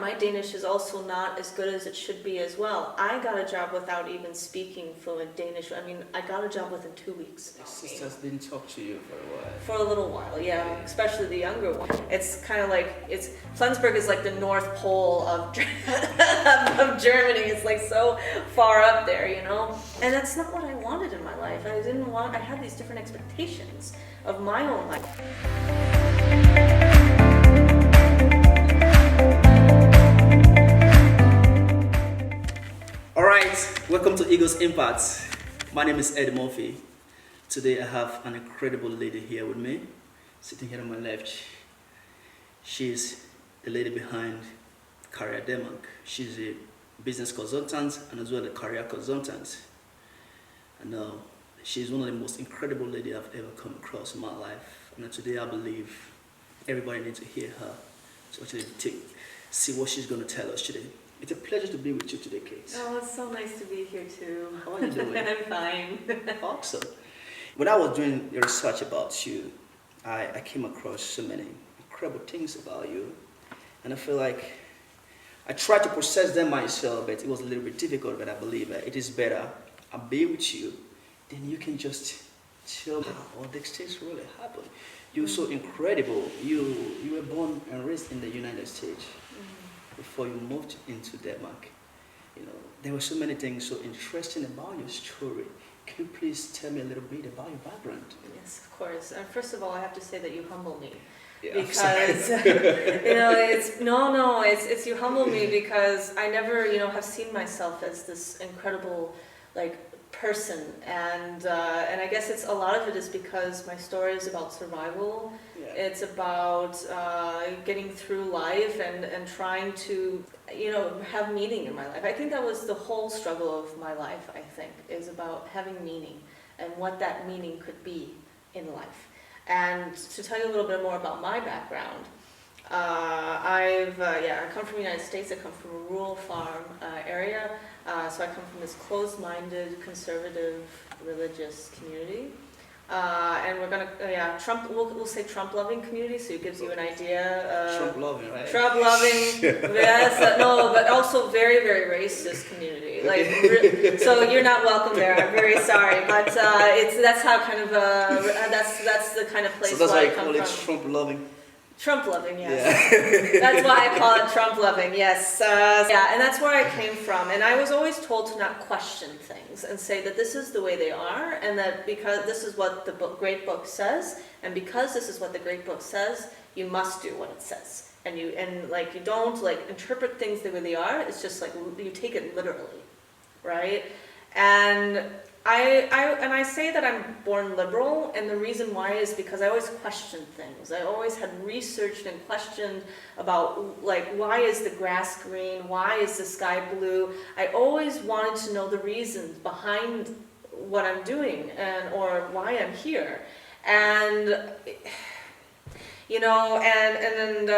my Danish is also not as good as it should be as well. I got a job without even speaking fluent Danish. I mean, I got a job within 2 weeks. Your sisters didn't talk to you for a while. For a little while, yeah, especially the younger one. It's kind of like, Flensburg is like the North Pole of, of Germany. It's like so far up there, you know? And that's not what I wanted in my life. I had these different expectations of my own life. Welcome to Eagles Impact. My name is Ed Murphy. Today I have an incredible lady here with me, sitting here on my left. She's the lady behind Career Denmark. She's a business consultant and as well a career consultant. And she's one of the most incredible ladies I've ever come across in my life. And today I believe everybody needs to hear her to actually see what she's going to tell us today. It's a pleasure to be with you today, Kate. Oh, it's so nice to be here too. How are you doing? I'm fine. Awesome. When I was doing research about you, I came across so many incredible things about you. And I feel like I tried to process them myself, but it was a little bit difficult, but I believe it is better I'll be with you, then you can just tell me how all these things really happened. You're so incredible. You were born and raised in the United States. Before you moved into Denmark, you know, there were so many things so interesting about your story. Can you please tell me a little bit about your background? Yes, of course. First of all, I have to say that you humble me. Yeah, because it's you humble me because I never have seen myself as this incredible person, and I guess it's a lot of it is because my story is about survival. Yeah. It's about getting through life and trying to have meaning in my life. I think that was the whole struggle of my life. I think is about having meaning and what that meaning could be in life. And to tell you a little bit more about my background, I come from the United States. I come from a rural farm area, so I come from this closed-minded, conservative, religious community. And we're gonna, we'll say Trump-loving community, so it gives you an idea. Trump-loving, right? Trump-loving, yes, no, but also very, very racist community. So you're not welcome there. I'm very sorry, but that's how kind of that's the kind of place. So that's why I you come call it from. Trump-loving. Trump-loving, yes. Yeah. That's why I call it Trump-loving, yes. And that's where I came from. And I was always told to not question things and say that this is the way they are, and that because this is what the great book says, and because this is what the great book says, you must do what it says. And you don't interpret things the way they are. It's just you take it literally, right? And I say that I'm born liberal, and the reason why is because I always questioned things. I always had researched and questioned about why is the grass green? Why is the sky blue? I always wanted to know the reasons behind what I'm doing or why I'm here. And and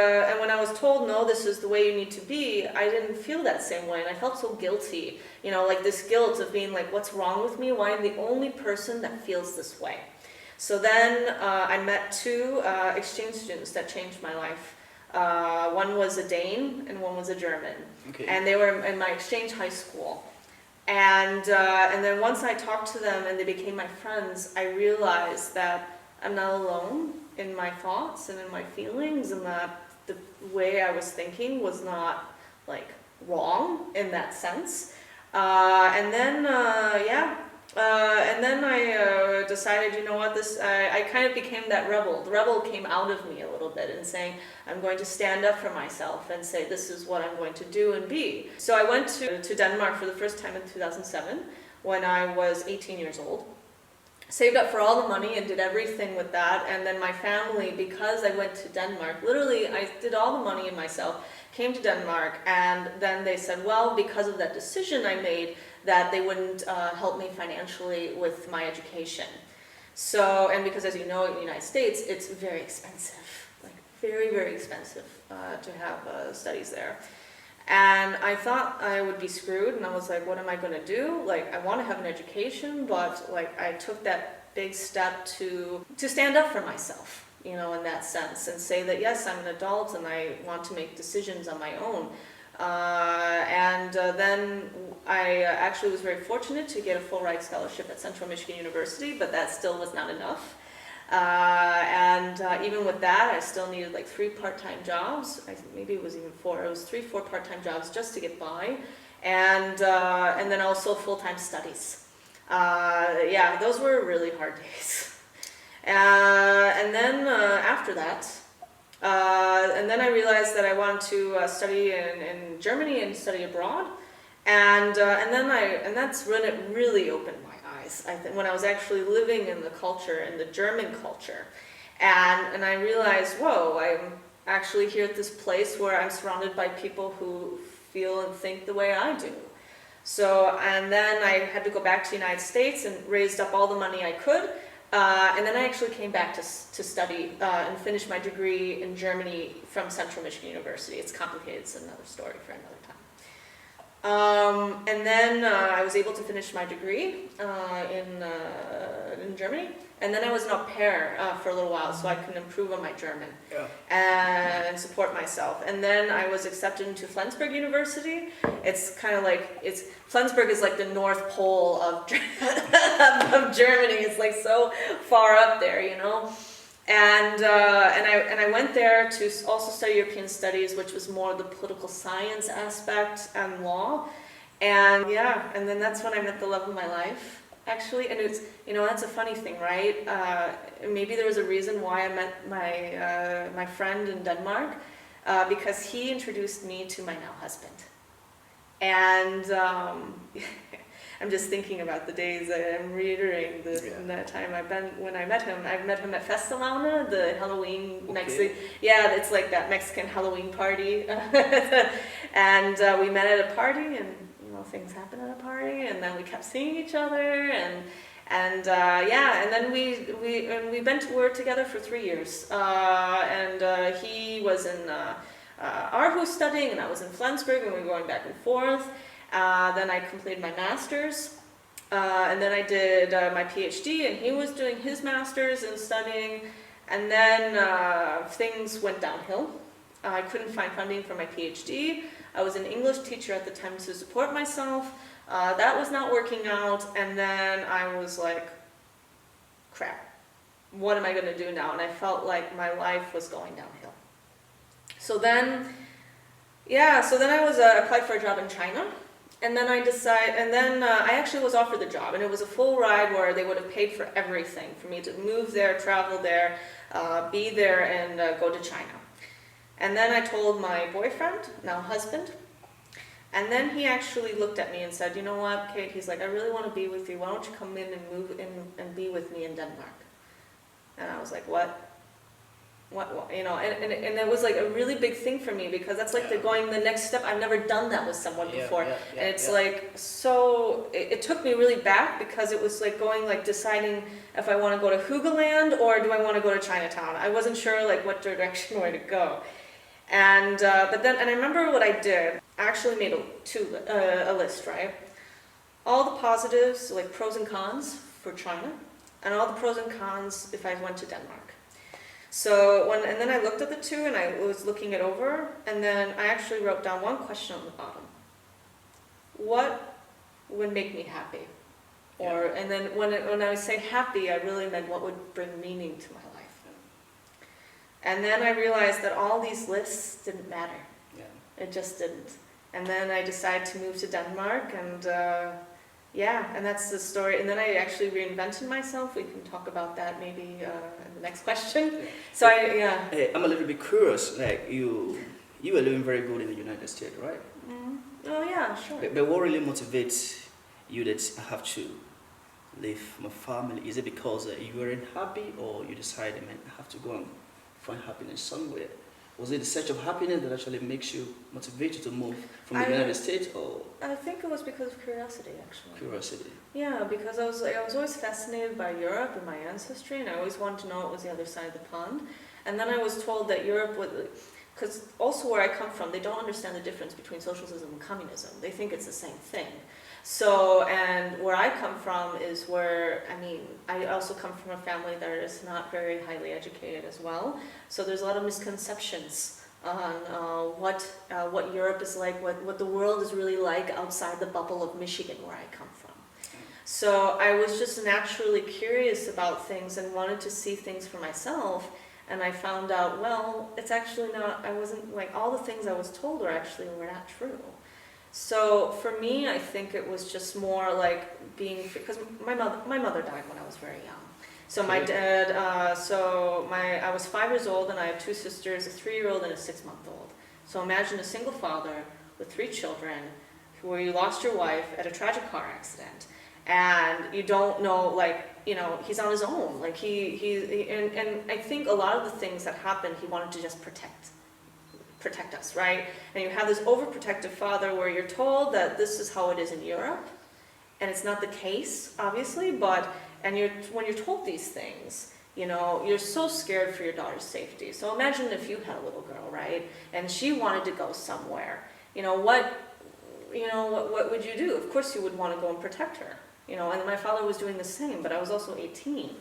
when I was told, no, this is the way you need to be, I didn't feel that same way, and I felt so guilty, this guilt of being what's wrong with me? Why am I the only person that feels this way? So then I met two exchange students that changed my life. One was a Dane and one was a German. Okay. And they were in my exchange high school. And then once I talked to them and they became my friends, I realized that I'm not alone in my thoughts and in my feelings, and that the way I was thinking was not wrong in that sense. And then I decided, I kind of became that rebel. The rebel came out of me a little bit and saying, I'm going to stand up for myself and say, this is what I'm going to do and be. So I went to Denmark for the first time in 2007 when I was 18 years old. Saved up for all the money and did everything with that, and then my family, because I went to Denmark, literally I did all the money in myself, came to Denmark, and then they said, well, because of that decision I made, that they wouldn't help me financially with my education. So, and because as you know, in the United States, it's very expensive, very, very expensive to have studies there. And I thought I would be screwed, and I was like, what am I going to do? I want to have an education, but I took that big step to stand up for myself, in that sense, and say that yes, I'm an adult and I want to make decisions on my own. Then I actually was very fortunate to get a full ride scholarship at Central Michigan University, but that still was not enough. Even with that, I still needed like 3 part-time jobs. Maybe it was even 4. It was 4 part-time jobs just to get by, and then also full-time studies. Yeah, those were really hard days. After that, and then I realized that I wanted to study in Germany and study abroad, and that's when it really opened my eyes. When I was actually living in the culture, in the German culture, and I realized, whoa, I'm actually here at this place where I'm surrounded by people who feel and think the way I do. So, and then I had to go back to the United States and raised up all the money I could. And then I actually came back to study and finish my degree in Germany from Central Michigan University. It's complicated, it's another story for another time. And then I was able to finish my degree in Germany. And then I was an au pair for a little while so I can improve on my German and support myself. And then I was accepted into Flensburg University. It's kind of like, Flensburg is like the North Pole of Germany. It's like so far up there, you know. And I went there to also study European studies, which was more the political science aspect and law. And yeah, and then that's when I met the love of my life. Actually, and it's, you know, that's a funny thing, right? Maybe there was a reason why I met my friend in Denmark, because he introduced me to my now husband. And I'm just thinking about the days, I'm reiterating that time when I met him. I met him at Festelaune, the Halloween it's like that Mexican Halloween party. And we met at a party, and things happen at a party, and then we kept seeing each other, and then we were together for 3 years, he was in Aarhus studying, and I was in Flensburg, and we were going back and forth. Then I completed my master's, and then I did my PhD, and he was doing his master's and studying, and then things went downhill. I couldn't find funding for my PhD. I was an English teacher at the time to support myself. That was not working out, and then I was like, crap, what am I going to do now? And I felt like my life was going downhill. So then I was applied for a job in China, and then I actually was offered the job, and it was a full ride where they would have paid for everything for me to move there, travel there, be there, and go to China. And then I told my boyfriend, now husband, and then he actually looked at me and said, you know what, Kate, he's like, I really want to be with you. Why don't you come in and move in and be with me in Denmark? And I was like, what? You know, and it was like a really big thing for me, because that's like the next step. I've never done that with someone before. And it's like, so it took me really back, because it was like deciding if I want to go to Hoogaland or do I want to go to Chinatown. I wasn't sure like what direction where to go. And I remember what I did. I actually made a list, right? All the positives, like pros and cons for China, and all the pros and cons if I went to Denmark. So then I looked at the two, and I was looking it over, and then I actually wrote down one question on the bottom. What would make me happy? And then when I would say happy, I really meant what would bring meaning to my life. And then I realized that all these lists didn't matter. It just didn't. And then I decided to move to Denmark, and and that's the story. And then I actually reinvented myself. We can talk about that maybe in the next question. So Hey, I'm a little bit curious. Like you were living very good in the United States, right? Mm-hmm. Oh yeah, sure. But what really motivates you that I have to leave my family? Is it because you weren't happy, or you decided, man, I have to go and find happiness somewhere? Was it the search of happiness that actually makes you, motivate you to move from the United States, or? I think it was because of curiosity, actually. Curiosity. Yeah, because I was always fascinated by Europe and my ancestry, and I always wanted to know what was the other side of the pond. And then I was told that Europe would, because also where I come from, they don't understand the difference between socialism and communism. They think it's the same thing. So, and where I come from is where, I also come from a family that is not very highly educated as well. So there's a lot of misconceptions on what Europe is like, what the world is really like outside the bubble of Michigan where I come from. So I was just naturally curious about things and wanted to see things for myself. And I found out, well, it's actually not, I wasn't, like, all the things I was told were not true. So for me, I think it was just more like being, because my mother died when I was very young. So my dad, I was 5 years old, and I have 2 sisters, a 3-year-old and a 6-month-old. So imagine a single father with 3 children, where you lost your wife at a tragic car accident, and you don't know, like, you know, he's on his own. Like and I think a lot of the things that happened, he wanted to just protect us, right? And you have this overprotective father where you're told that this is how it is in Europe, and it's not the case, obviously, but when you're told these things, you know, you're so scared for your daughter's safety. So imagine if you had a little girl, right, and she wanted to go somewhere. What would you do? Of course you would want to go and protect her. And my father was doing the same, but I was also 18.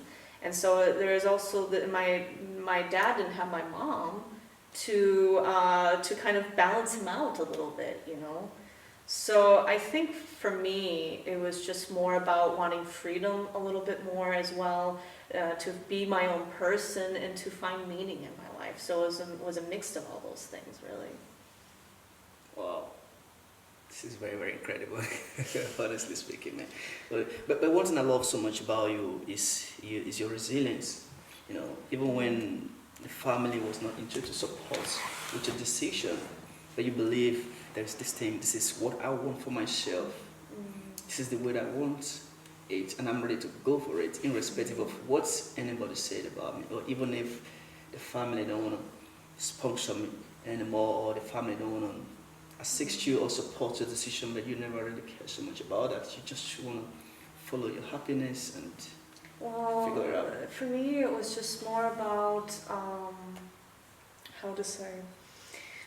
And so there is also my dad didn't have my mom to kind of balance him out a little bit, So I think for me, it was just more about wanting freedom a little bit more as well, to be my own person and to find meaning in my life. So it was a mix of all those things, really. Wow. This is very, very incredible, honestly speaking, man. But one thing I love so much about you is your resilience. Even when the family was not into to support with your decision, but you believe there's this thing, this is what I want for myself. This is the way that I want it, and I'm ready to go for it, irrespective of what anybody said about me, or even if the family don't want to sponsor me anymore, or the family don't want to assist you or support your decision, but you never really care so much about that. You just want to follow your happiness and figure it out. For me, it was just more about, how to say,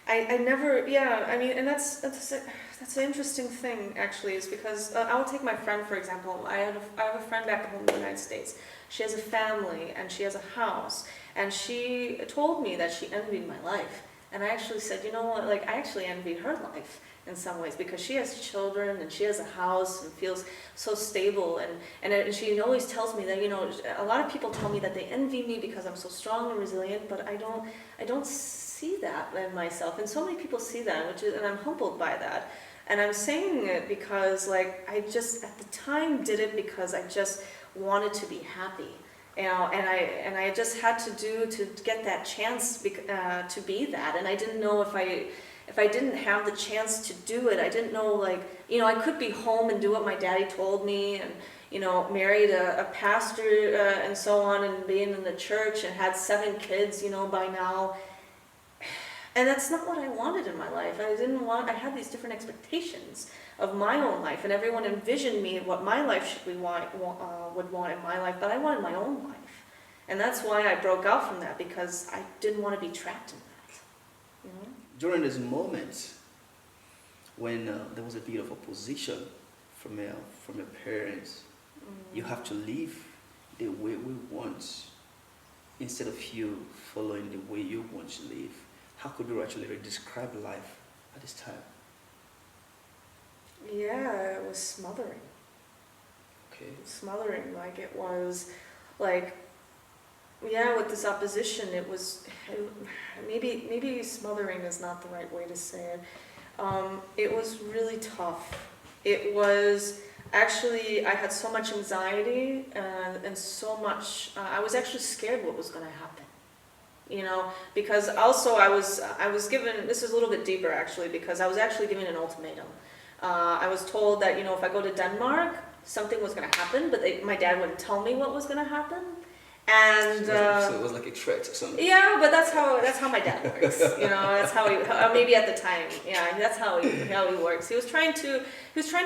I never, yeah, I mean, and that's an interesting thing, actually, is because I'll take my friend, for example. I have a friend back home in the United States. She has a family, and she has a house, and she told me that she envied my life. And I actually said, you know what, like, I actually envied her life in some ways, because she has children and she has a house and feels so stable. And she always tells me that, a lot of people tell me that they envy me because I'm so strong and resilient, but I don't see that in myself. And so many people see that, and I'm humbled by that. And I'm saying it because, like, I just, at the time, did it because I just wanted to be happy. And I just had to get that chance to be that. And I didn't know if I didn't have the chance to do it, I didn't know, like, I could be home and do what my daddy told me, and, married a pastor and so on, and being in the church, and had 7 kids, by now. And that's not what I wanted in my life. I had these different expectations of my own life, and everyone envisioned me what my life would want in my life, but I wanted my own life. And that's why I broke out from that, because I didn't want to be trapped in that. During this moment, when there was a bit of opposition from your parents, you have to live the way we want, instead of you following the way you want to live. How could you actually describe life at this time? Yeah, it was smothering. Okay. Smothering, like, it was, like, yeah, with this opposition, maybe smothering is not the right way to say it. It was really tough. It was, actually, I had so much anxiety and so much, I was actually scared what was going to happen. Because also I was given, this is a little bit deeper actually, because I was actually given an ultimatum. I was told that, if I go to Denmark, something was going to happen, but my dad wouldn't tell me what was going to happen. And so it was like a threat or something. Yeah, but that's how my dad works. That's how he. Maybe at the time, yeah, that's how he works. He was trying to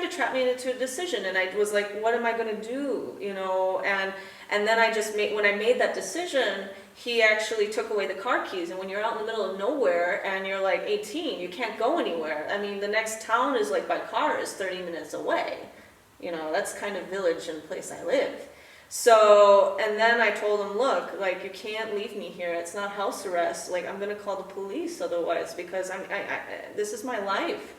trap me into a decision, and I was like, what am I going to do? And then when I made that decision, he actually took away the car keys. And when you're out in the middle of nowhere and you're like 18, you can't go anywhere. I mean, the next town is, like, by car is 30 minutes away. That's kind of village and place I live. So, and then I told him, look, like, you can't leave me here. It's not house arrest. Like, I'm going to call the police otherwise, because this is my life.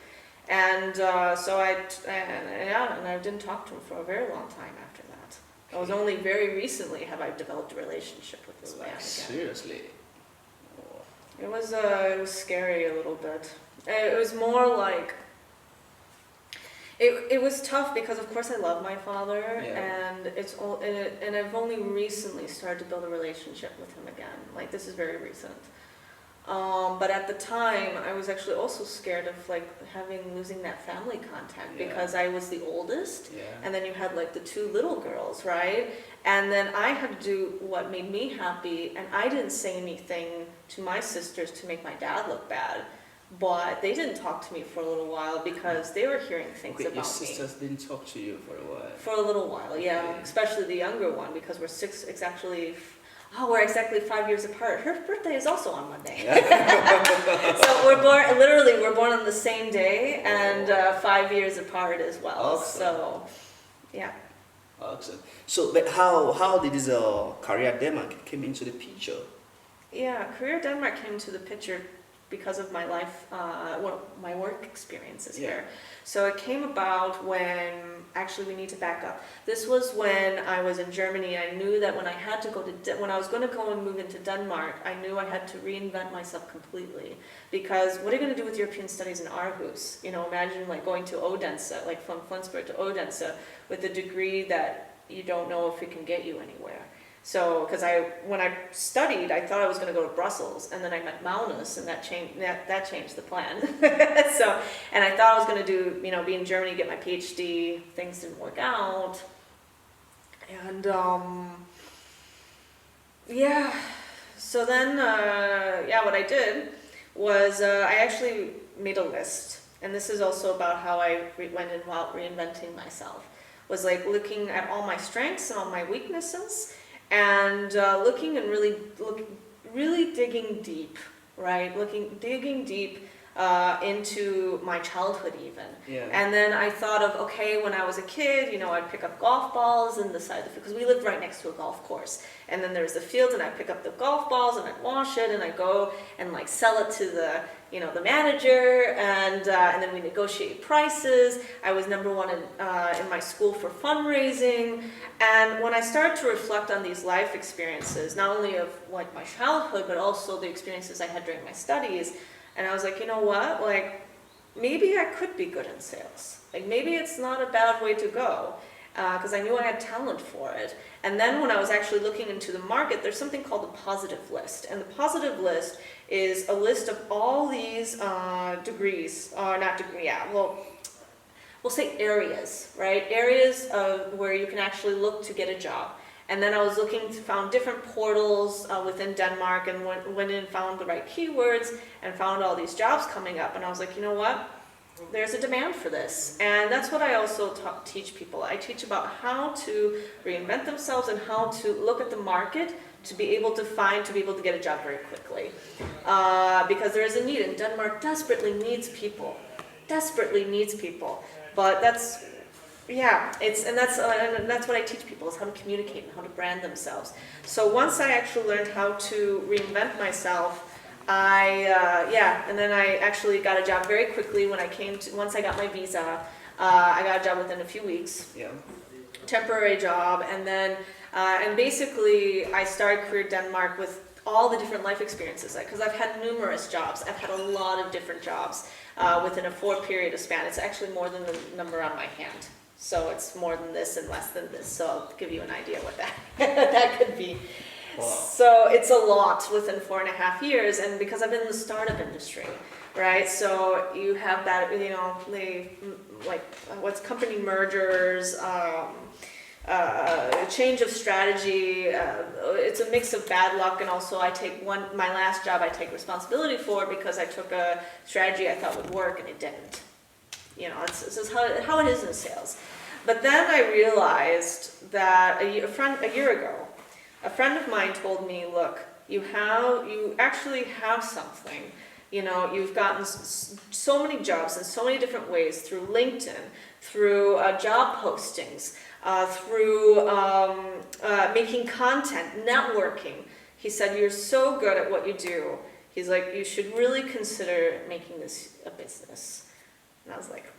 And so and I didn't talk to him for a very long time after that. It was only very recently have I developed a relationship with this man again. Seriously? It was scary a little bit. It was more like, it was tough because of course I love my father, and and I've only recently started to build a relationship with him again. Like, this is very recent. But at the time, I was actually also scared of like losing that family contact, because I was the oldest, and then you had like the two little girls, right? And then I had to do what made me happy, and I didn't say anything to my sisters to make my dad look bad, but they didn't talk to me for a little while because they were hearing things about me. Your sisters didn't talk to you for a while? For a little while, yeah. Okay. Especially the younger one, because we're we're exactly 5 years apart. Her birthday is also on Monday. So we're born on the same day, and 5 years apart as well. Awesome. So, yeah. Awesome. So, but how did this career Denmark came into the picture? Yeah, career Denmark came into the picture because of my life, my work experiences here. So it came about when, actually we need to back up. This was when I was in Germany. I knew that when I was going to go and move into Denmark, I knew I had to reinvent myself completely. Because what are you going to do with European studies in Aarhus? You know, imagine like going to Odense, like from Flensburg to Odense, with a degree that you don't know if it can get you anywhere. So, because when I studied, I thought I was going to go to Brussels, and then I met Maunus, and that changed the plan. So, and I thought I was going to be in Germany, get my PhD. Things didn't work out, and So then, what I did was I actually made a list, and this is also about how I went about reinventing myself. Was like looking at all my strengths and all my weaknesses. And looking and really digging deep, right? Digging deep into my childhood even. Yeah. And then I thought of, okay, when I was a kid, I'd pick up golf balls and because we lived right next to a golf course. And then there's the field, and I'd pick up the golf balls and I'd wash it, and I'd go and like sell it to the manager, and then we negotiate prices. I was number one in my school for fundraising. And when I started to reflect on these life experiences, not only of like my childhood, but also the experiences I had during my studies, and I was like, you know what, like maybe I could be good in sales. Like maybe it's not a bad way to go. Because I knew I had talent for it. And then when I was actually looking into the market, there's something called the positive list. And the positive list is a list of all these degrees, we'll say areas, right? Areas where you can actually look to get a job. And then I was found different portals within Denmark, and went in and found the right keywords and found all these jobs coming up. And I was like, you know what? There's a demand for this. And that's what I also teach people. I teach about how to reinvent themselves and how to look at the market to be able to get a job very quickly. Because there is a need, and Denmark desperately needs people. But that's what I teach people, is how to communicate and how to brand themselves. So once I actually learned how to reinvent myself, and then I actually got a job very quickly once I got my visa. I got a job within a few weeks. Yeah. Temporary job, and then and basically I started Career Denmark with all the different life experiences, because I've had numerous jobs. I've had a lot of different jobs within a 4-period span. It's actually more than the number on my hand. So it's more than this and less than this. So I'll give you an idea what that could be. Wow. So it's a lot within 4.5 years, and because I've been in the startup industry, right? So you have that, what's company mergers, change of strategy. It's a mix of bad luck, and also my last job I take responsibility for, because I took a strategy I thought would work and it didn't. This is how it is in sales. But then I realized that a year ago, a friend of mine told me, look, you actually have something. You've gotten so many jobs in so many different ways, through LinkedIn, through job postings, through making content, networking. He said, you're so good at what you do. He's like, you should really consider making this a business. And I was like,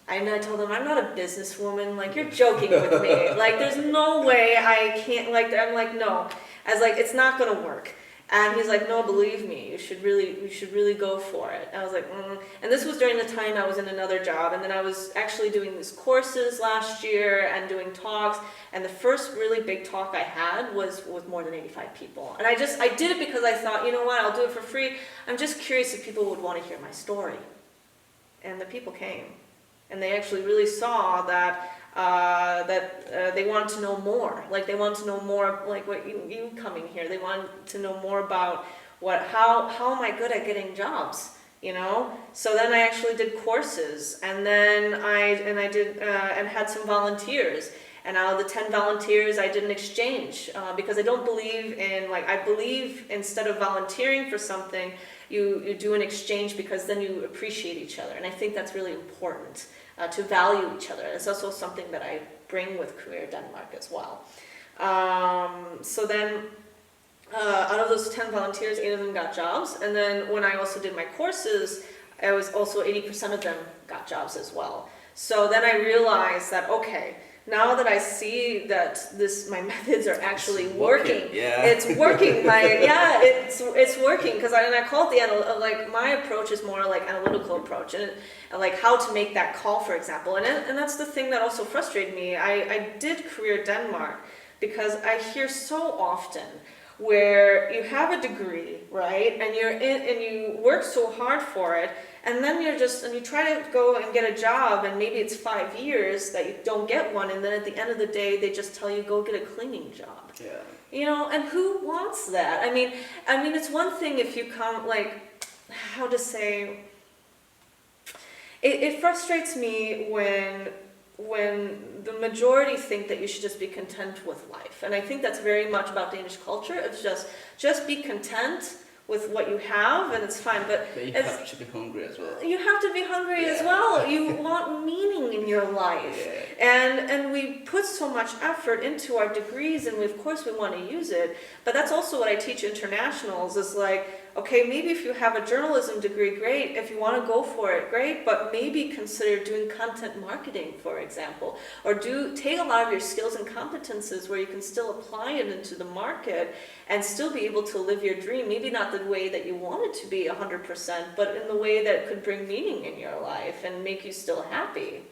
and I told him, I'm not a businesswoman. Like, you're joking with me. Like, there's no way I can't, like, I'm like, no. I was like, it's not going to work. And he's like, no, believe me, you should really go for it. I was like, And this was during the time I was in another job. And then I was actually doing these courses last year and doing talks. And the first really big talk I had was with more than 85 people. And I did it because I thought, you know what, I'll do it for free. I'm just curious if people would want to hear my story. And the people came. And they actually really saw that they wanted to know more. Like, they wanted to know more, like what you coming here. They wanted to know more about how am I good at getting jobs, you know? So then I actually did courses, and then I did and had some volunteers. And out of the 10 volunteers, I did an exchange because I don't believe in, like, I believe instead of volunteering for something, you do an exchange because then you appreciate each other. And I think that's really important. To value each other. It's also something that I bring with Career Denmark as well. So then, out of those 10 volunteers, 8 of them got jobs. And then when I also did my courses, I was also 80% of them got jobs as well. So then I realized that, okay, now that I see that my methods are actually working. Yeah. It's working. It's working because I call it like my approach is more like analytical approach and like how to make that call, for example. And that's the thing that also frustrated me. I did Career Denmark because I hear so often where you have a degree, right, and you work so hard for it, and then you try to go and get a job, and maybe it's 5 years that you don't get one, and then at the end of the day, they just tell you, go get a cleaning job. Yeah. You know, and who wants that? I mean, it's one thing if you come, like, how to say, it frustrates me when the majority think that you should just be content with life. And I think that's very much about Danish culture. It's just be content with what you have and it's fine. But you have to be hungry as well. You have to be hungry as well. You want meaning in your life. Yeah. And we put so much effort into our degrees and of course we want to use it. But that's also what I teach internationals is like, okay, maybe if you have a journalism degree, great. If you want to go for it, great. But maybe consider doing content marketing, for example. Or take a lot of your skills and competences where you can still apply it into the market and still be able to live your dream. Maybe not the way that you want it to be 100%, but in the way that could bring meaning in your life and make you still happy,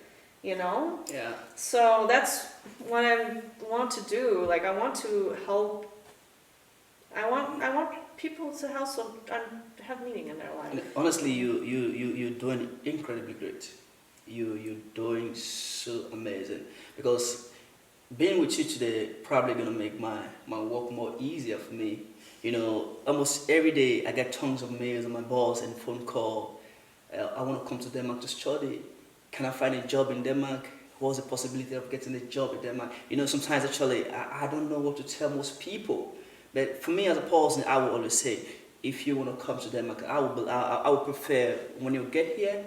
you know? Yeah. So that's what I want to do. Like, I want to help. I want people to also have meaning in their life. And honestly, you're doing incredibly great. You're doing so amazing. Because being with you today probably gonna make my work more easier for me. You know, almost every day I get tons of mails on my boss and phone call. I want to come to Denmark to study. Can I find a job in Denmark? What's the possibility of getting a job in Denmark? You know, sometimes actually I don't know what to tell most people. But for me as a person, I will always say, if you want to come to Denmark, I would prefer when you get here,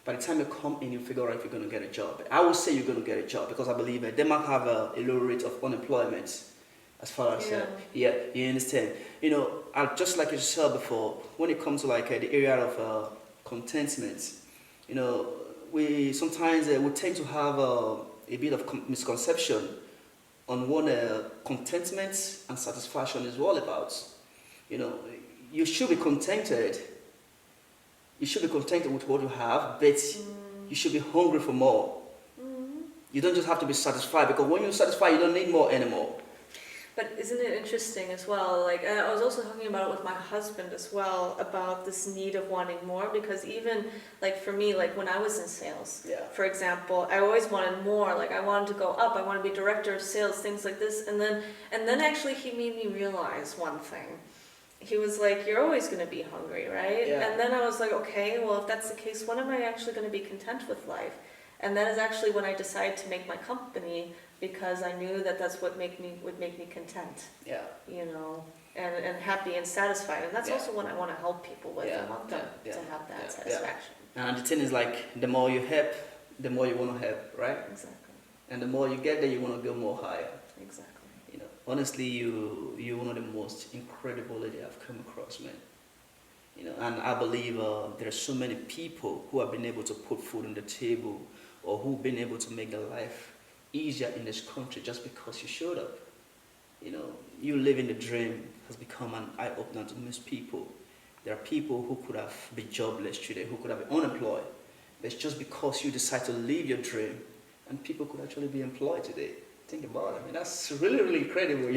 by the time you come in, you figure out if you're going to get a job. I would say you're going to get a job because I believe that Denmark have a low rate of unemployment. As far as, you understand. You know, just like you said before, when it comes to like the area of contentment, you know, we sometimes we tend to have a bit of misconception on what contentment and satisfaction is all about. You know, you should be contented. You should be contented with what you have, but you should be hungry for more. You don't just have to be satisfied because when you're satisfied, you don't need more anymore. But isn't it interesting as well, like I was also talking about it with my husband as well, about this need of wanting more, because even like for me, like when I was in sales, for example, I always wanted more, like I wanted to go up, I want to be director of sales, things like this, and then actually he made me realize one thing. He was like, you're always going to be hungry, right? Yeah. And then I was like, okay, well if that's the case, when am I actually going to be content with life? And that is actually when I decided to make my company, because I knew that that's what would make me content. Yeah. You know, and happy and satisfied. And that's also what I want to help people with. I want them to have that satisfaction. And the thing is like, the more you help, the more you want to help, right? Exactly. And the more you get there, you want to go more higher. Exactly. You know, honestly, you're one of the most incredible lady I've come across, man. You know, and I believe there are so many people who have been able to put food on the table, or who've been able to make their life easier in this country just because you showed up. You know, you living the dream has become an eye-opener to most people. There are people who could have been jobless today, who could have been unemployed. But it's just because you decide to live your dream, and people could actually be employed today. Think about it. I mean, that's really, really incredible.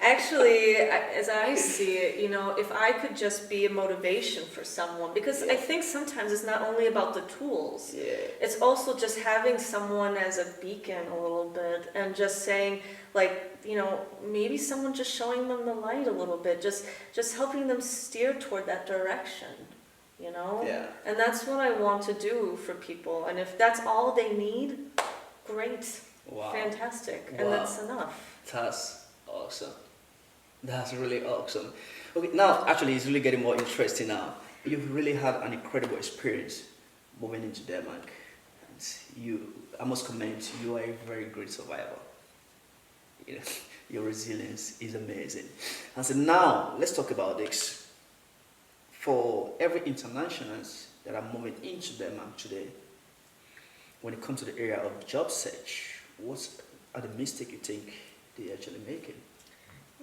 Actually, as I see it, you know, if I could just be a motivation for someone, because I think sometimes it's not only about the tools. Yeah. It's also just having someone as a beacon a little bit, and just saying, like, you know, maybe someone just showing them the light a little bit, just helping them steer toward that direction, you know? Yeah. And that's what I want to do for people. And if that's all they need, great. Wow. Fantastic. Wow. And that's enough. That's awesome. That's really awesome. Okay, now actually it's really getting more interesting now. You've really had an incredible experience moving into Denmark. And I must commend you are a very great survivor. You know, your resilience is amazing. And so now let's talk about this. For every internationals that are moving into Denmark today, when it comes to the area of job search, what are the mistakes you think they're actually making?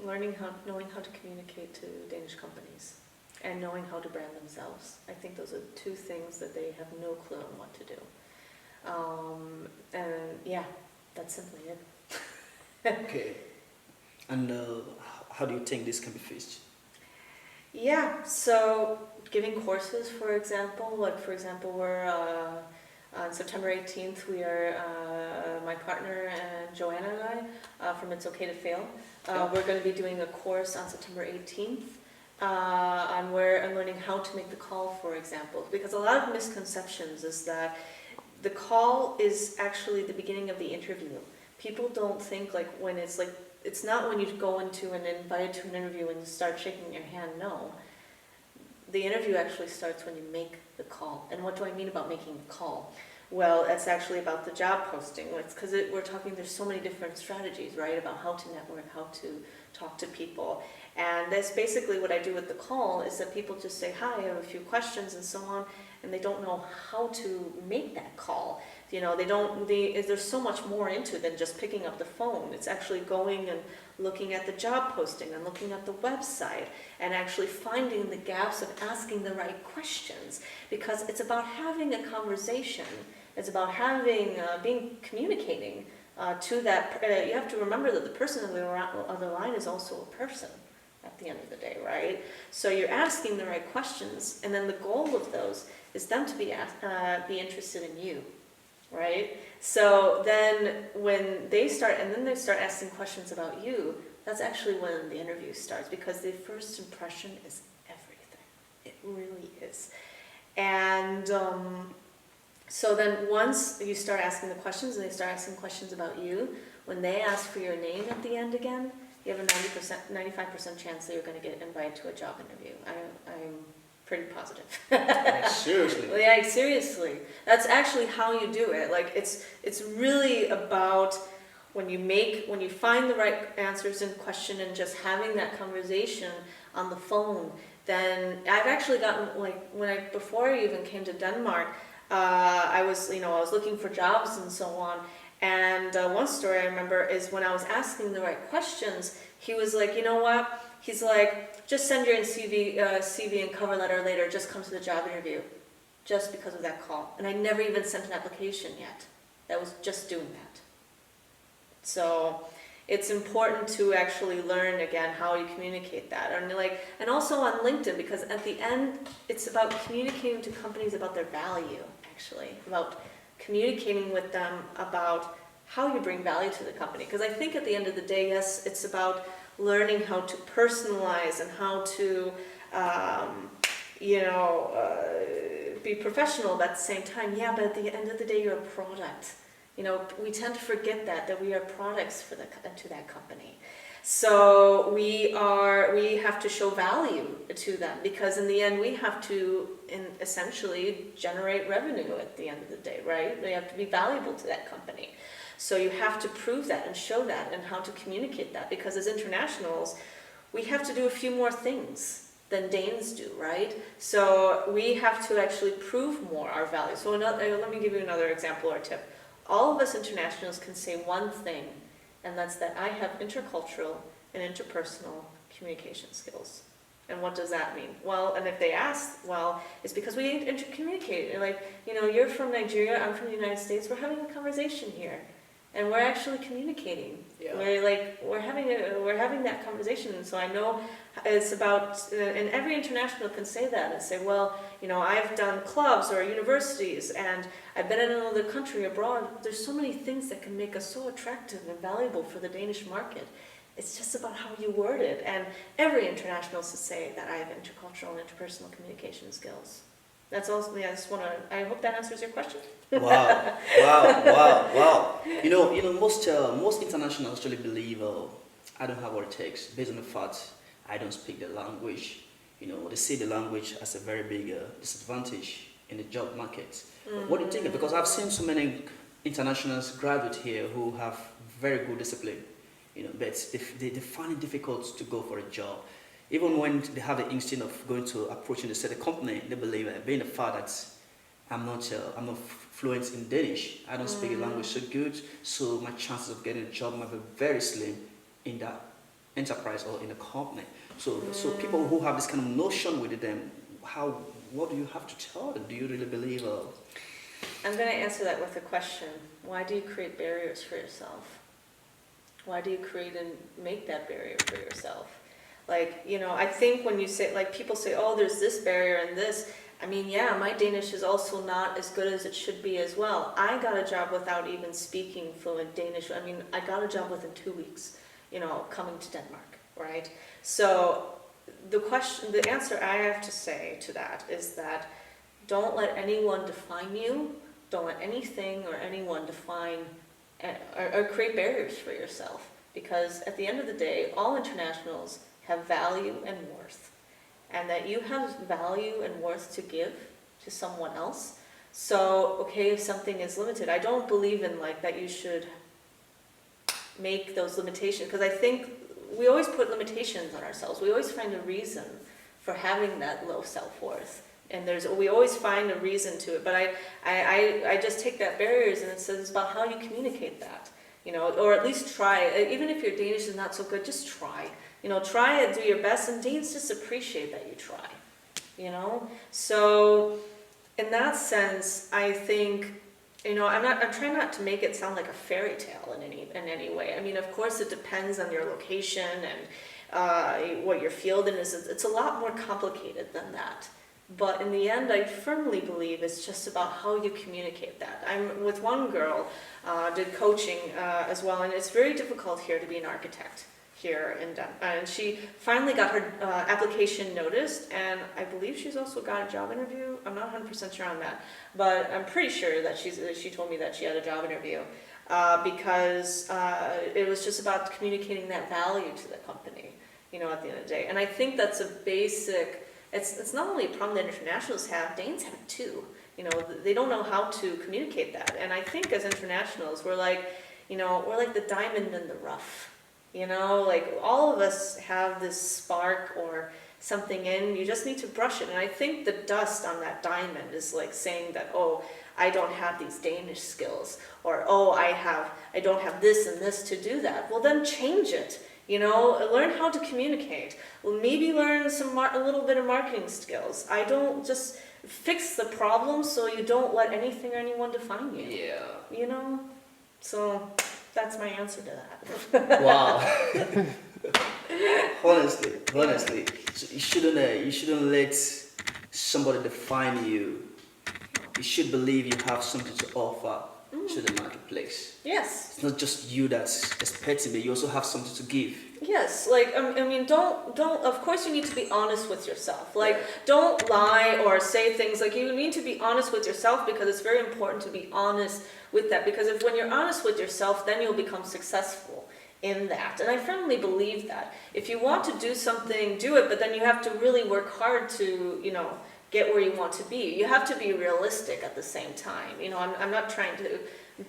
Knowing how to communicate to Danish companies, and knowing how to brand themselves. I think those are two things that they have no clue on what to do. And yeah, that's simply it. Okay. And how do you think this can be fixed? Yeah, so giving courses, for example, we're on September 18th, we are, my partner and Joanna and I, from It's Okay to Fail, we're going to be doing a course on September 18th on learning how to make the call, for example. Because a lot of misconceptions is that the call is actually the beginning of the interview. People don't think it's not when you go into and invited to an interview and you start shaking your hand, no. The interview actually starts when you make the call. And what do I mean about making the call? Well, it's actually about the job posting. It's because we're talking, there's so many different strategies, right, about how to network, how to talk to people. And that's basically what I do with the call, is that people just say, hi, I have a few questions and so on, and they don't know how to make that call. You know, there's so much more into it than just picking up the phone. It's actually going and looking at the job posting and looking at the website and actually finding the gaps of asking the right questions, because it's about having a conversation. It's about communicating to that. You have to remember that the person on the other line is also a person at the end of the day, right? So you're asking the right questions, and then the goal of those is them to be interested in you. Right? So then when they start asking questions about you, that's actually when the interview starts, because the first impression is everything. It really is. And so then once you start asking the questions and they start asking questions about you, when they ask for your name at the end again, you have a 95% chance that you're going to get invited to a job interview. I'm pretty positive. Seriously? Well, yeah, seriously. That's actually how you do it. Like, it's really about when you find the right answers in question and just having that conversation on the phone. Then I've actually gotten, like, before I even came to Denmark, I was looking for jobs and so on. And one story I remember is when I was asking the right questions, he was like, you know what? He's like, just send your CV and cover letter later, just come to the job interview. Just because of that call. And I never even sent an application yet. That was just doing that. So it's important to actually learn again how you communicate that. And also on LinkedIn, because at the end, it's about communicating to companies about their value, actually. About communicating with them about how you bring value to the company. Because I think at the end of the day, yes, it's about learning how to personalize and how to, be professional, but at the same time, yeah, but at the end of the day, you're a product. You know, we tend to forget that we are products to that company. So we have to show value to them, because in the end we have to essentially generate revenue at the end of the day, right? They have to be valuable to that company. So you have to prove that and show that and how to communicate that, because as internationals, we have to do a few more things than Danes do, right? So we have to actually prove more our value. So let me give you another example or tip. All of us internationals can say one thing, and that's that I have intercultural and interpersonal communication skills. And what does that mean? Well, and if they ask, well, it's because we intercommunicate. Like, you're from Nigeria, I'm from the United States, we're having a conversation here. And we're actually communicating. Yeah. We're having that conversation. And so I know it's about, and every international can say that and say, well, I've done clubs or universities, and I've been in another country abroad. There's so many things that can make us so attractive and valuable for the Danish market. It's just about how you word it. And every international should say that I have intercultural and interpersonal communication skills. That's also, I hope that answers your question. Wow. Most internationals actually believe, I don't have what it takes, based on the fact I don't speak the language. They see the language as a very big disadvantage in the job market. Mm-hmm. What do you think? Because I've seen so many internationals graduate here who have very good discipline, but they find it difficult to go for a job. Even when they have the instinct of going to approaching the company, they believe being the fact that I'm not fluent in Danish, I don't speak the language so good, so my chances of getting a job might be very slim in that enterprise or in a company. So people who have this kind of notion with them, what do you have to tell them? Do you really believe? I'm going to answer that with a question. Why do you create barriers for yourself? Why do you create and make that barrier for yourself? I think when you say, people say, oh, there's this barrier and this. I mean, yeah, my Danish is also not as good as it should be as well. I got a job without even speaking fluent Danish. I mean, I got a job within 2 weeks, coming to Denmark, right? So the answer I have to say to that is that don't let anyone define you. Don't let anything or anyone define or create barriers for yourself. Because at the end of the day, all internationals have value and worth, and that you have value and worth to give to someone else. So, okay, if something is limited, I don't believe in that you should make those limitations, because I think we always put limitations on ourselves. We always find a reason for having that low self-worth, and we always find a reason to it. But I just take that barriers, and it says it's about how you communicate that, or at least try. Even if your Danish is not so good, just try. Try it, do your best, and Danes just appreciate that you try, So, in that sense, I think, I'm trying not to make it sound like a fairy tale in any way. I mean, of course, it depends on your location and what your field is. It's a lot more complicated than that. But in the end, I firmly believe it's just about how you communicate that. I'm with one girl, did coaching as well, and it's very difficult here to be an architect here in Denmark. And she finally got her application noticed, and I believe she's also got a job interview. I'm not 100% sure on that, but I'm pretty sure that she told me that she had a job interview because it was just about communicating that value to the company, at the end of the day. And I think that's a basic. It's not only a problem that internationals have, Danes have it too. They don't know how to communicate that. And I think as internationals, we're like the diamond in the rough. All of us have this spark or something you just need to brush it. And I think the dust on that diamond is like saying that, oh, I don't have these Danish skills, or oh, I don't have this and this to do that. Well, then change it. Learn how to communicate. Well, maybe learn a little bit of marketing skills. I don't just fix the problem so you don't let anything or anyone define you. Yeah. So that's my answer to that. Wow. honestly, so you shouldn't let somebody define you. You should believe you have something to offer to the marketplace. Yes. It's not just you that's expecting, but you also have something to give. Yes, don't, of course you need to be honest with yourself. Don't lie or say things. You need to be honest with yourself, because it's very important to be honest with that. Because when you're honest with yourself, then you'll become successful in that. And I firmly believe that. If you want to do something, do it, but then you have to really work hard to, get where you want to be. You have to be realistic at the same time. I'm not trying to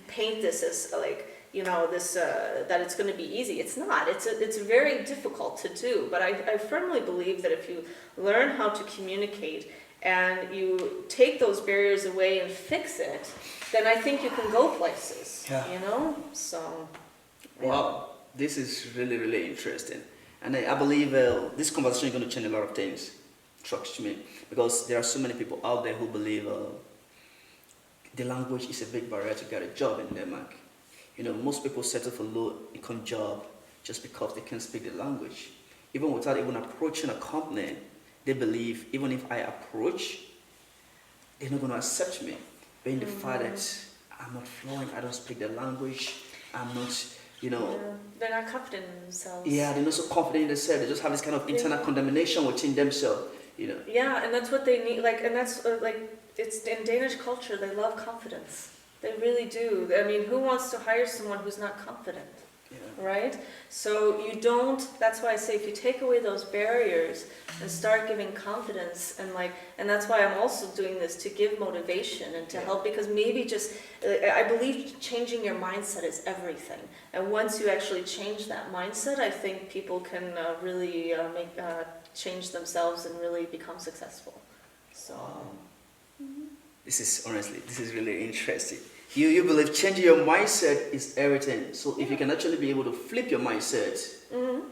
paint this as like, this that it's going to be easy. It's not. It's very difficult to do. But I firmly believe that if you learn how to communicate and you take those barriers away and fix it, then I think you can go places. Yeah. So. Wow, this is really, really interesting. And I believe this conversation is going to change a lot of things, trust me, because there are so many people out there who believe the language is a big barrier to get a job in Denmark. Most people settle for low-income job just because they can't speak the language. Even without even approaching a company, they believe even if I approach, they're not going to accept me. Being the fact that I'm not fluent, I don't speak the language, I'm not, They're not confident in themselves. Yeah, they're not so confident in themselves. They just have this kind of internal condemnation within themselves, Yeah, and that's what they need. And that's it's in Danish culture. They love confidence. They really do. I mean, who wants to hire someone who's not confident? Yeah. Right? So you don't, that's why I say if you take away those barriers and start giving confidence and that's why I'm also doing this to give motivation and to help, because maybe I believe changing your mindset is everything. And once you actually change that mindset, I think people can really change themselves and really become successful. So. This is really interesting. You believe changing your mindset is everything. So if you can actually be able to flip your mindset,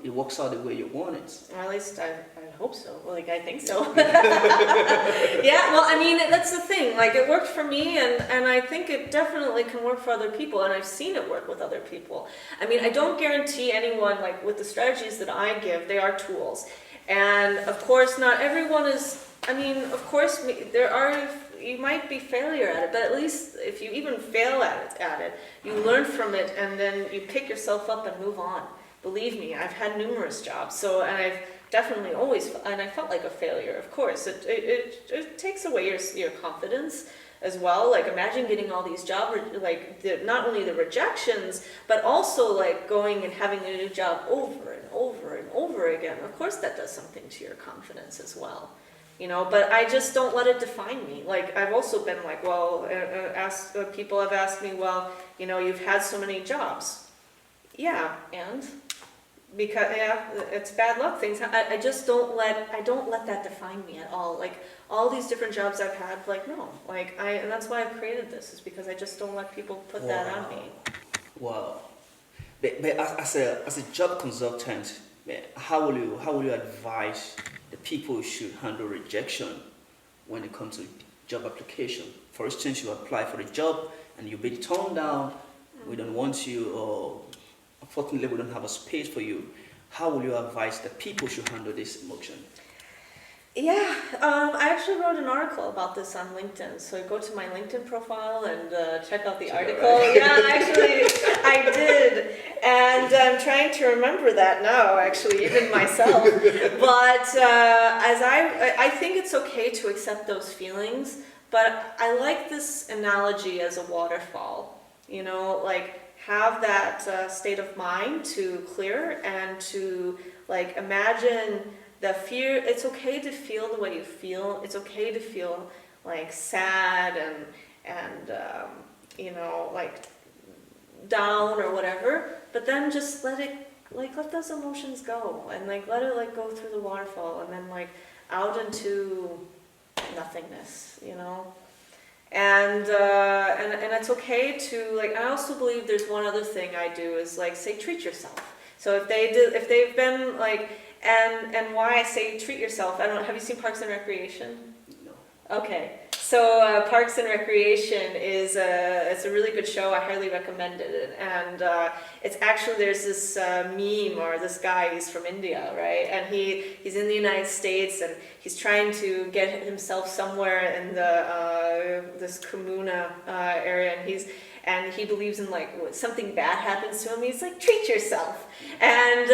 it works out the way you want it. Or at least I hope so. I think so. Yeah, well, I mean, that's the thing. It worked for me, and I think it definitely can work for other people, and I've seen it work with other people. I mean, I don't guarantee anyone, with the strategies that I give, they are tools. And, of course, not everyone is, of course, you might be failure at it, but at least if you even fail at it, you learn from it and then you pick yourself up and move on. Believe me, I've had numerous jobs, and I've definitely and I felt like a failure, of course. It takes away your confidence as well. Imagine getting all these jobs, not only the rejections, but also going and having a new job over and over and over again. Of course that does something to your confidence as well. But I just don't let it define me. I've also been people have asked me, well, you've had so many jobs. Yeah, and? Because, it's bad luck. I just don't let that define me at all. All these different jobs I've had, no. And that's why I've created this, is because I just don't let people put that on me. Wow. But as a job consultant, how will you advise the people should handle rejection when it comes to job application? For instance, you apply for a job and you've been turned down, we don't want you, or unfortunately we don't have a space for you. How will you advise that people should handle this emotion? Yeah, I actually wrote an article about this on LinkedIn. So go to my LinkedIn profile and check out the article. Right? Yeah, actually, I did. And I'm trying to remember that now, actually, even myself. But I think it's okay to accept those feelings. But I like this analogy as a waterfall. Have that state of mind to clear and to imagine the fear. It's okay to feel the way you feel. It's okay to feel sad and down or whatever. But then just let those emotions go and let it go through the waterfall and then out into nothingness. And it's okay to I also believe there's one other thing I do is say treat yourself. So if they've been and why I say treat yourself, I don't know, have you seen Parks and Recreation? No. Okay. So Parks and Recreation it's a really good show. I highly recommend it. And it's actually, there's this meme, or this guy, he's from India, right? And he's in the United States and he's trying to get himself somewhere in this Comuna area, and he believes in when something bad happens to him, he's treat yourself. And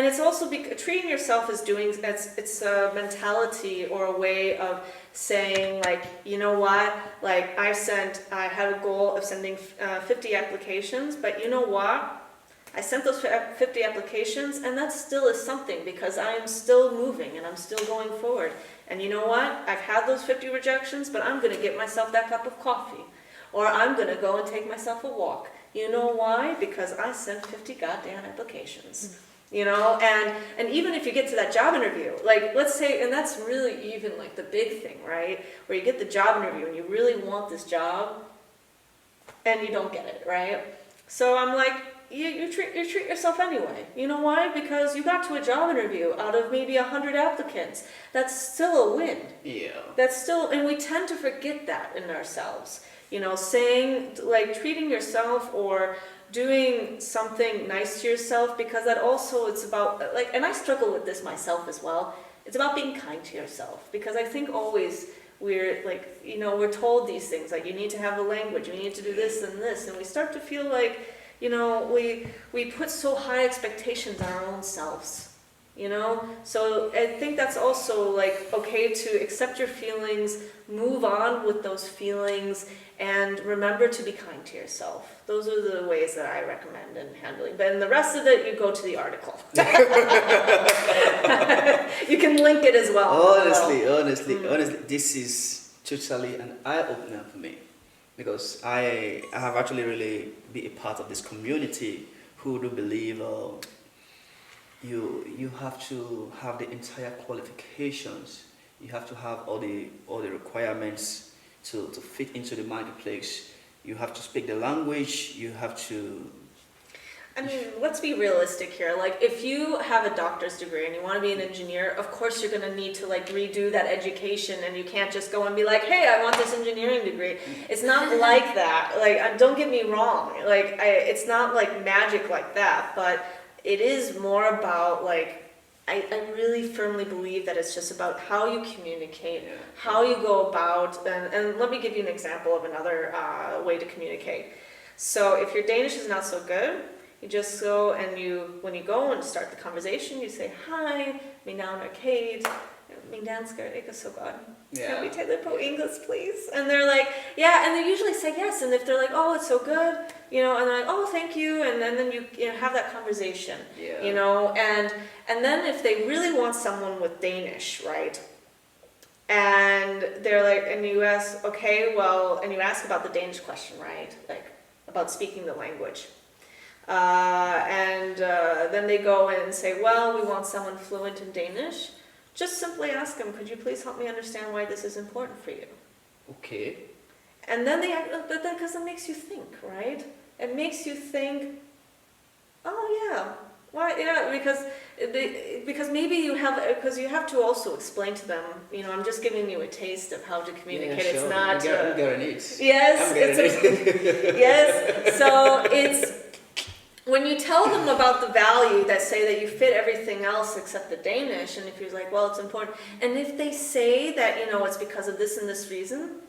it's also treating yourself is it's a mentality or a way of saying you know what, I had a goal of sending 50 applications, but you know what, I sent those 50 applications, and that still is something because I am still moving and I'm still going forward. And you know what? I've had those 50 rejections, but I'm going to get myself that cup of coffee. Or I'm going to go and take myself a walk. You know why? Because I sent 50 goddamn applications. You know, and even if you get to that job interview, like let's say, and that's really even like the big thing, right? Where you get the job interview and you really want this job and you don't get it, right? So I'm like, you treat yourself anyway. You know why? Because you got to a job interview out of maybe 100 applicants. That's still a win. Yeah. That's still, and we tend to forget that in ourselves. You know, saying, like, treating yourself or doing something nice to yourself, because that also, it's about, like, and I struggle with this myself as well. It's about being kind to yourself, because I think always we're, like, you know, we're told these things, like, you need to have a language, you need to do this and this, and we start to feel like, you know, we put so high expectations on our own selves. You know, so I think that's also like okay to accept your feelings, move on with those feelings, and remember to be kind to yourself. Those are the ways that I recommend in handling. But in the rest of it, you go to the article. You can link it as well. Honestly, this is totally an eye-opener for me, because I have actually really been a part of this community who do believe you have to have the entire qualifications. You have to have all the requirements to fit into the marketplace. You have to speak the language. You have to. I mean, let's be realistic here. Like, if you have a doctor's degree and you want to be an engineer, of course you're going to need to like redo that education, and you can't just go and be like, hey, I want this engineering degree. It's not like that. Like, don't get me wrong. Like, it's not like magic like that, but it is more about like, I really firmly believe that it's just about how you communicate, how you go about, and let me give you an example of another way to communicate. So if your Danish is not so good, you just go and when you go and start the conversation, you say, hi, min navn er Kate, min dansk er ikke så godt. Can we take it på English, please? And they're like, yeah, and they usually say yes. And if they're like, oh, it's so good, you know, and they're like, oh, thank you, and then you know, have that conversation, you know, and then if they really want someone with Danish, right? And they're like, and you ask, okay, well, and you ask about the Danish question, right? Like about speaking the language. Then they go in and say, well, we want someone fluent in Danish. Just simply ask them, could you please help me understand why this is important for you? Okay. And then because it makes you think, right? It makes you think, oh yeah, why? Yeah, because maybe you have to also explain to them. You know, I'm just giving you a taste of how to communicate. Yeah, sure. It's not. I'm getting it. Yes, yes. So it's. When you tell them about the value that say that you fit everything else except the Danish, and if you're like, well, it's important, and if they say that, you know, it's because of this and this reason,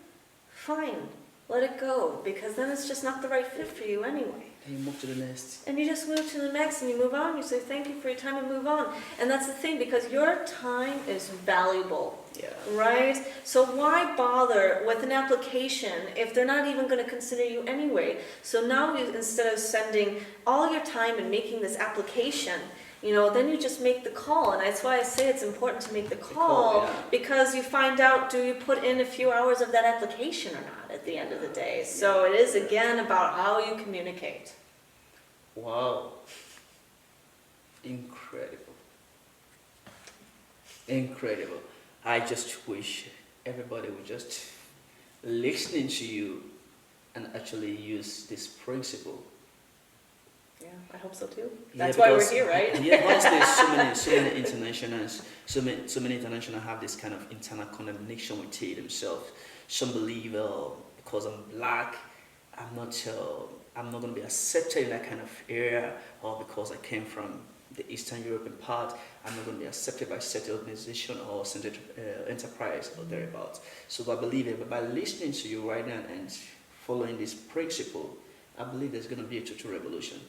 fine, let it go, because then it's just not the right fit for you anyway. And you move to the next. And you just move to the next, and you move on, you say thank you for your time and move on. And that's the thing, because your time is valuable. Yeah. Right? So why bother with an application if they're not even going to consider you anyway? So now instead of spending all your time and making this application, you know, then you just make the call. And that's why I say it's important to make the call, because you find out, do you put in a few hours of that application or not at the end of the day? So it is again about how you communicate. Wow. Incredible. Incredible. I just wish everybody would just listening to you and actually use this principle. Yeah, I hope so too. That's why we're here, right? Yeah, honestly, so many internationals, so many internationals have this kind of internal condemnation with themselves. Some believe, because I'm black, I'm not going to be accepted in that kind of area, or because I came from the Eastern European part, I'm not going to be accepted by certain organization or enterprise or thereabouts. So I believe it, but by listening to you right now and following this principle, I believe there's going to be a total revolution.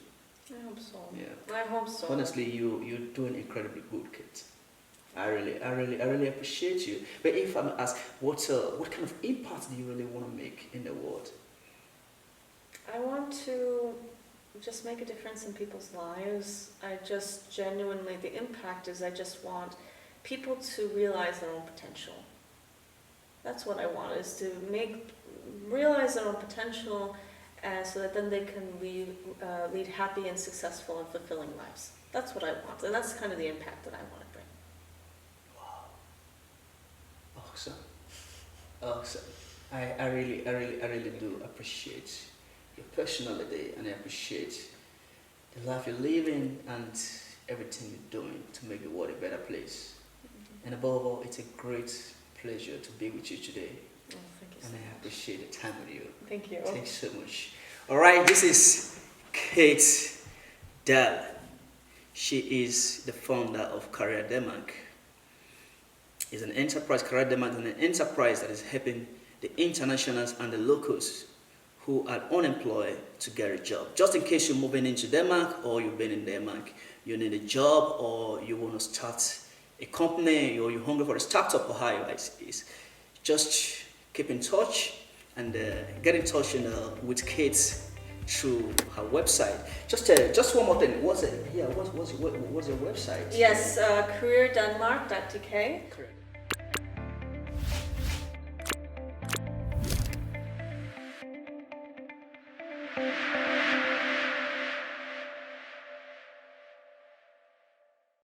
I hope so. Yeah. I hope so. Honestly, you're doing incredibly good, Kate. I really appreciate you. But if I'm asked, what kind of impact do you really want to make in the world? I want to just make a difference in people's lives. I just genuinely, the impact is I just want people to realize their own potential. That's what I want, is to realize their own potential, so that then they can lead happy and successful and fulfilling lives. That's what I want, and that's kind of the impact that I want to bring. Wow. Awesome. Awesome. I really do appreciate your personality, and I appreciate the life you're living and everything you're doing to make the world a better place. And above all, it's a great pleasure to be with you today. Oh, thank you so And I much. appreciate the time with you. Thank you. Thanks so much. All right, this is Kate Dahl. She is the founder of Career Denmark. It's an enterprise. Career Denmark is an enterprise that is helping the internationals and the locals who are unemployed to get a job. Just in case you're moving into Denmark, or you've been in Denmark, you need a job, or you want to start a company, or you're hungry for a startup, or however it is. Just keep in touch and get in touch with Kate through her website. Just one more thing. What's your website? Yes, careerdenmark.dk. Correct.